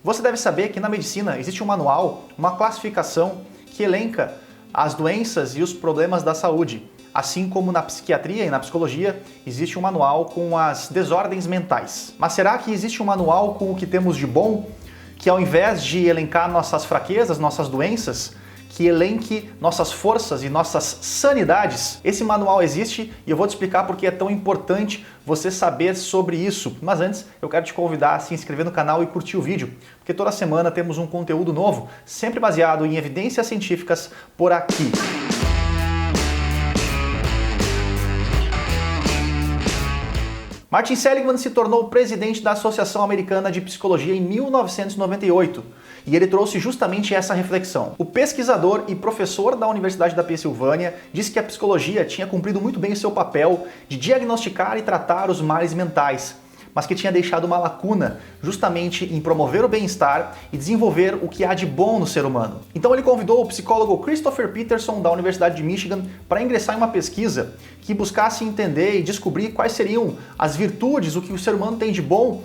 Você deve saber que na medicina existe um manual, uma classificação que elenca as doenças e os problemas da saúde. Assim como na psiquiatria e na psicologia, existe um manual com as desordens mentais. Mas será que existe um manual com o que temos de bom, que ao invés de elencar nossas fraquezas, nossas doenças, que elenque nossas forças e nossas sanidades? Esse manual existe e eu vou te explicar porque é tão importante você saber sobre isso. Mas antes, eu quero te convidar a se inscrever no canal e curtir o vídeo, porque toda semana temos um conteúdo novo, sempre baseado em evidências científicas por aqui. Martin Seligman se tornou presidente da Associação Americana de Psicologia em 1998 e ele trouxe justamente essa reflexão. O pesquisador e professor da Universidade da Pensilvânia disse que a psicologia tinha cumprido muito bem o seu papel de diagnosticar e tratar os males mentais, mas que tinha deixado uma lacuna justamente em promover o bem-estar e desenvolver o que há de bom no ser humano. Então ele convidou o psicólogo Christopher Peterson da Universidade de Michigan para ingressar em uma pesquisa que buscasse entender e descobrir quais seriam as virtudes, o que o ser humano tem de bom,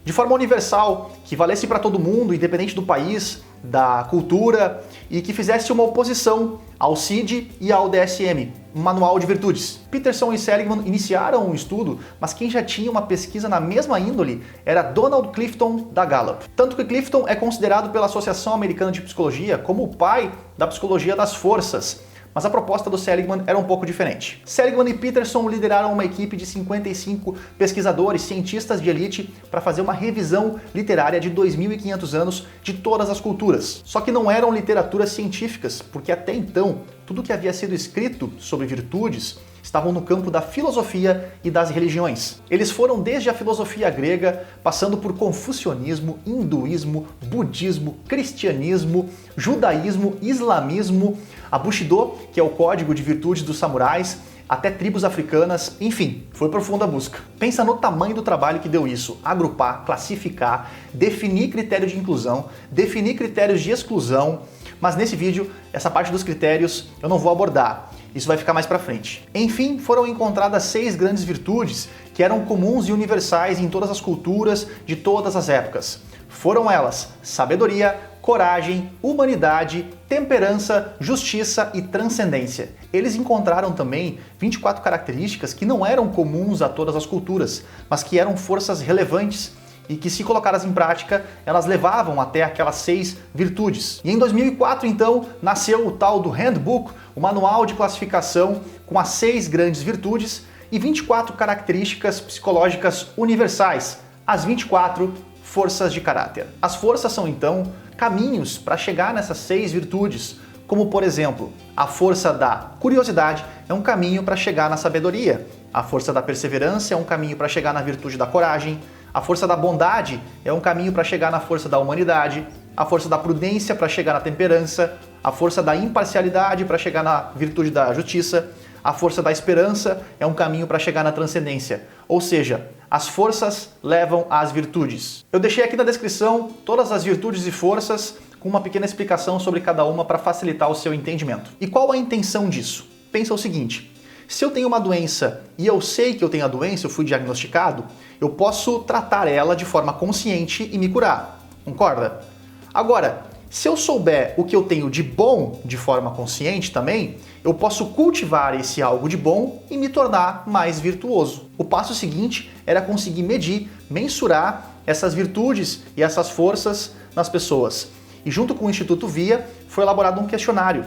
de forma universal, que valesse para todo mundo, independente do país, da cultura, e que fizesse uma oposição ao CID e ao DSM, um manual de virtudes. Peterson e Seligman iniciaram um estudo, mas quem já tinha uma pesquisa na mesma índole era Donald Clifton da Gallup. Tanto que Clifton é considerado pela Associação Americana de Psicologia como o pai da psicologia das forças. Mas a proposta do Seligman era um pouco diferente. Seligman e Peterson lideraram uma equipe de 55 pesquisadores, cientistas de elite, para fazer uma revisão literária de 2.500 anos de todas as culturas. Só que não eram literaturas científicas, porque até então, tudo que havia sido escrito sobre virtudes estavam no campo da filosofia e das religiões. Eles foram desde a filosofia grega, passando por confucionismo, hinduísmo, budismo, cristianismo, judaísmo, islamismo, a Bushido, que é o código de virtudes dos samurais, até tribos africanas, enfim, foi profunda a busca. Pensa no tamanho do trabalho que deu isso: agrupar, classificar, definir critério de inclusão, definir critérios de exclusão, mas nesse vídeo, essa parte dos critérios eu não vou abordar. Isso vai ficar mais pra frente. Enfim, foram encontradas 6 grandes virtudes que eram comuns e universais em todas as culturas de todas as épocas. Foram elas: sabedoria, coragem, humanidade, temperança, justiça e transcendência. Eles encontraram também 24 características que não eram comuns a todas as culturas, mas que eram forças relevantes e que, se colocadas em prática, elas levavam até aquelas 6 virtudes. E em 2004, então, nasceu o tal do Handbook, o manual de classificação com as 6 grandes virtudes e 24 características psicológicas universais, as 24 forças de caráter. As forças são, então, caminhos para chegar nessas 6 virtudes, como, por exemplo, a força da curiosidade é um caminho para chegar na sabedoria, a força da perseverança é um caminho para chegar na virtude da coragem, a força da bondade é um caminho para chegar na força da humanidade, a força da prudência para chegar na temperança, a força da imparcialidade para chegar na virtude da justiça, a força da esperança é um caminho para chegar na transcendência. Ou seja, as forças levam às virtudes. Eu deixei aqui na descrição todas as virtudes e forças com uma pequena explicação sobre cada uma para facilitar o seu entendimento. E qual a intenção disso? Pensa o seguinte: se eu tenho uma doença e eu sei que eu tenho a doença, eu fui diagnosticado, eu posso tratar ela de forma consciente e me curar. Concorda? Agora, se eu souber o que eu tenho de bom de forma consciente também, eu posso cultivar esse algo de bom e me tornar mais virtuoso. O passo seguinte era conseguir medir, mensurar essas virtudes e essas forças nas pessoas. E junto com o Instituto VIA foi elaborado um questionário,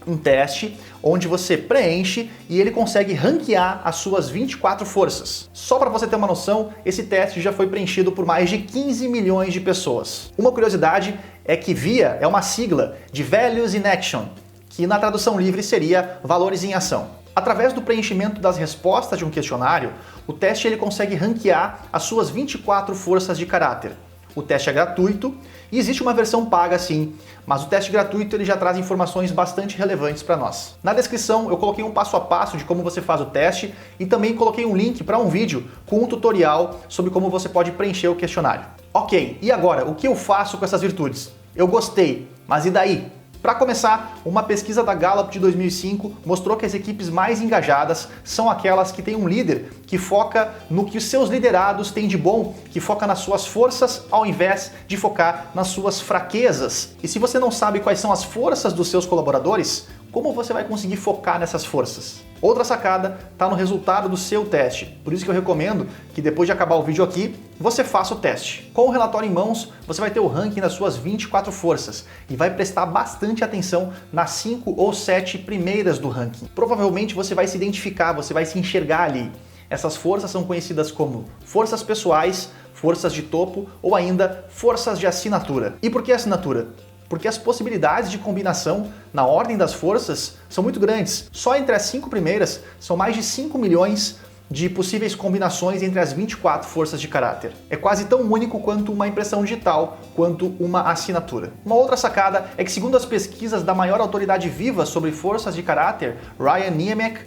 um teste onde você preenche e ele consegue ranquear as suas 24 forças. Só para você ter uma noção, esse teste já foi preenchido por mais de 15 milhões de pessoas. Uma curiosidade é que VIA é uma sigla de Values in Action, que na tradução livre seria valores em ação. Através do preenchimento das respostas de um questionário, o teste ele consegue ranquear as suas 24 forças de caráter. O teste é gratuito e existe uma versão paga sim, mas o teste gratuito ele já traz informações bastante relevantes para nós. Na descrição eu coloquei um passo a passo de como você faz o teste e também coloquei um link para um vídeo com um tutorial sobre como você pode preencher o questionário. Ok, e agora, o que eu faço com essas virtudes? Eu gostei, mas e daí? Para começar, uma pesquisa da Gallup de 2005 mostrou que as equipes mais engajadas são aquelas que têm um líder que foca no que os seus liderados têm de bom, que foca nas suas forças ao invés de focar nas suas fraquezas. E se você não sabe quais são as forças dos seus colaboradores, como você vai conseguir focar nessas forças? Outra sacada está no resultado do seu teste. Por isso que eu recomendo que depois de acabar o vídeo aqui, você faça o teste. Com o relatório em mãos, você vai ter o ranking das suas 24 forças e vai prestar bastante atenção nas 5 ou 7 primeiras do ranking. Provavelmente você vai se identificar, você vai se enxergar ali. Essas forças são conhecidas como forças pessoais, forças de topo ou ainda forças de assinatura. E por que assinatura? Porque as possibilidades de combinação na ordem das forças são muito grandes. Só entre as 5 primeiras são mais de 5 milhões de possíveis combinações entre as 24 forças de caráter. É quase tão único quanto uma impressão digital, quanto uma assinatura. Uma outra sacada é que, segundo as pesquisas da maior autoridade viva sobre forças de caráter, Ryan Niemek,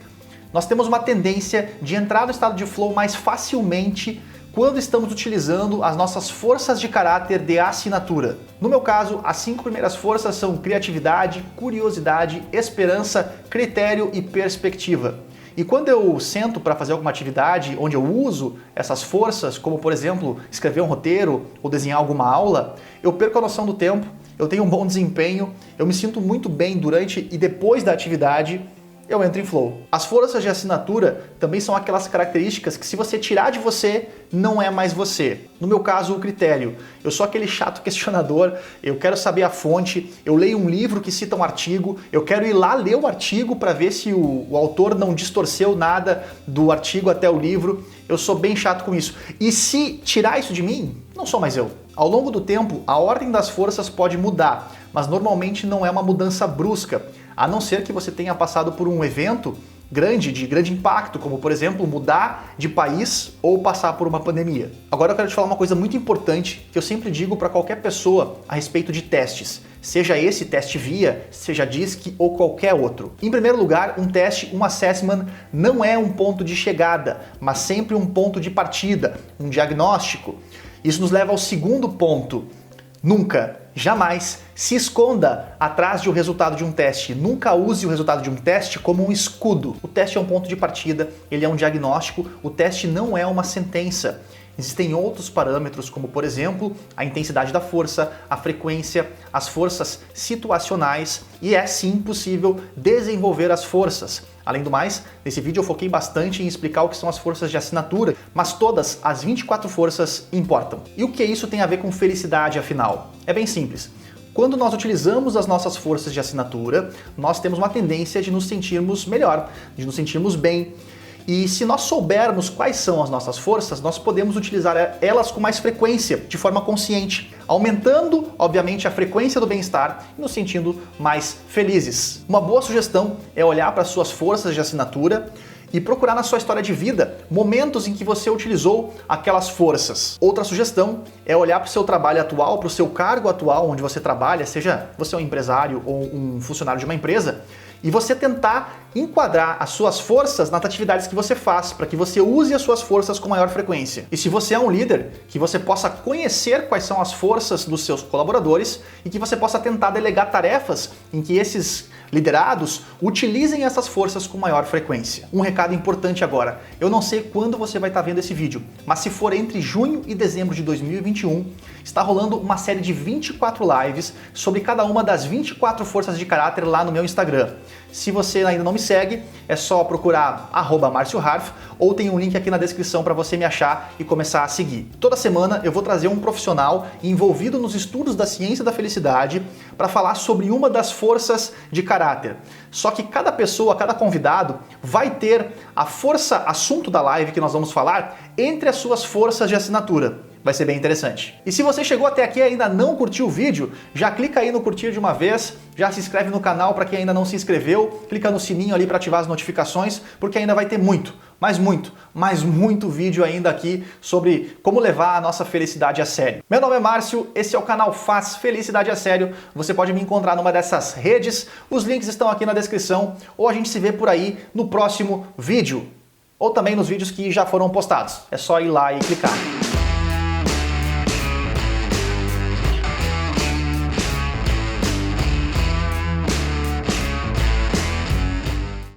nós temos uma tendência de entrar no estado de flow mais facilmente quando estamos utilizando as nossas forças de caráter de assinatura. No meu caso, as 5 primeiras forças são criatividade, curiosidade, esperança, critério e perspectiva. E quando eu sento para fazer alguma atividade onde eu uso essas forças, como por exemplo, escrever um roteiro ou desenhar alguma aula, eu perco a noção do tempo, eu tenho um bom desempenho, eu me sinto muito bem durante e depois da atividade, eu entro em flow. As forças de assinatura também são aquelas características que, se você tirar de você, não é mais você. No meu caso, o critério. Eu sou aquele chato questionador, eu quero saber a fonte, eu leio um livro que cita um artigo, eu quero ir lá ler o artigo para ver se o autor não distorceu nada do artigo até o livro. Eu sou bem chato com isso. E se tirar isso de mim, não sou mais eu. Ao longo do tempo, a ordem das forças pode mudar, mas normalmente não é uma mudança brusca, a não ser que você tenha passado por um evento de grande impacto, como por exemplo mudar de país ou passar por uma pandemia. Agora eu quero te falar uma coisa muito importante que eu sempre digo para qualquer pessoa a respeito de testes, seja esse teste VIA, seja DISC ou qualquer outro. Em primeiro lugar, um teste, um assessment, não é um ponto de chegada, mas sempre um ponto de partida, um diagnóstico. Isso nos leva ao segundo ponto. Nunca, jamais se esconda atrás de um resultado de um teste. Nunca use o resultado de um teste como um escudo. O teste é um ponto de partida, ele é um diagnóstico, o teste não é uma sentença. Existem outros parâmetros, como por exemplo, a intensidade da força, a frequência, as forças situacionais, e é sim possível desenvolver as forças. Além do mais, nesse vídeo eu foquei bastante em explicar o que são as forças de assinatura, mas todas as 24 forças importam. E o que isso tem a ver com felicidade, afinal? É bem simples. Quando nós utilizamos as nossas forças de assinatura, nós temos uma tendência de nos sentirmos melhor, de nos sentirmos bem. E se nós soubermos quais são as nossas forças, nós podemos utilizar elas com mais frequência, de forma consciente, aumentando, obviamente, a frequência do bem-estar e nos sentindo mais felizes. Uma boa sugestão é olhar para as suas forças de assinatura e procurar na sua história de vida momentos em que você utilizou aquelas forças. Outra sugestão é olhar para o seu trabalho atual, para o seu cargo atual onde você trabalha, seja você um empresário ou um funcionário de uma empresa, e você tentar enquadrar as suas forças nas atividades que você faz, para que você use as suas forças com maior frequência. E se você é um líder, que você possa conhecer quais são as forças dos seus colaboradores e que você possa tentar delegar tarefas em que esses liderados utilizem essas forças com maior frequência. Um recado importante agora, eu não sei quando você vai estar vendo esse vídeo, mas se for entre junho e dezembro de 2021, está rolando uma série de 24 lives sobre cada uma das 24 forças de caráter lá no meu Instagram. Se você ainda não me segue, é só procurar @MárcioHarf ou tem um link aqui na descrição para você me achar e começar a seguir. Toda semana eu vou trazer um profissional envolvido nos estudos da ciência da felicidade para falar sobre uma das forças de caráter. Só que cada pessoa, cada convidado vai ter a força assunto da live que nós vamos falar entre as suas forças de assinatura. Vai ser bem interessante. E se você chegou até aqui e ainda não curtiu o vídeo, já clica aí no curtir de uma vez, já se inscreve no canal para quem ainda não se inscreveu, clica no sininho ali para ativar as notificações, porque ainda vai ter muito vídeo ainda aqui sobre como levar a nossa felicidade a sério. Meu nome é Márcio, esse é o canal Faz Felicidade a Sério. Você pode me encontrar numa dessas redes, os links estão aqui na descrição, ou a gente se vê por aí no próximo vídeo, ou também nos vídeos que já foram postados. É só ir lá e clicar.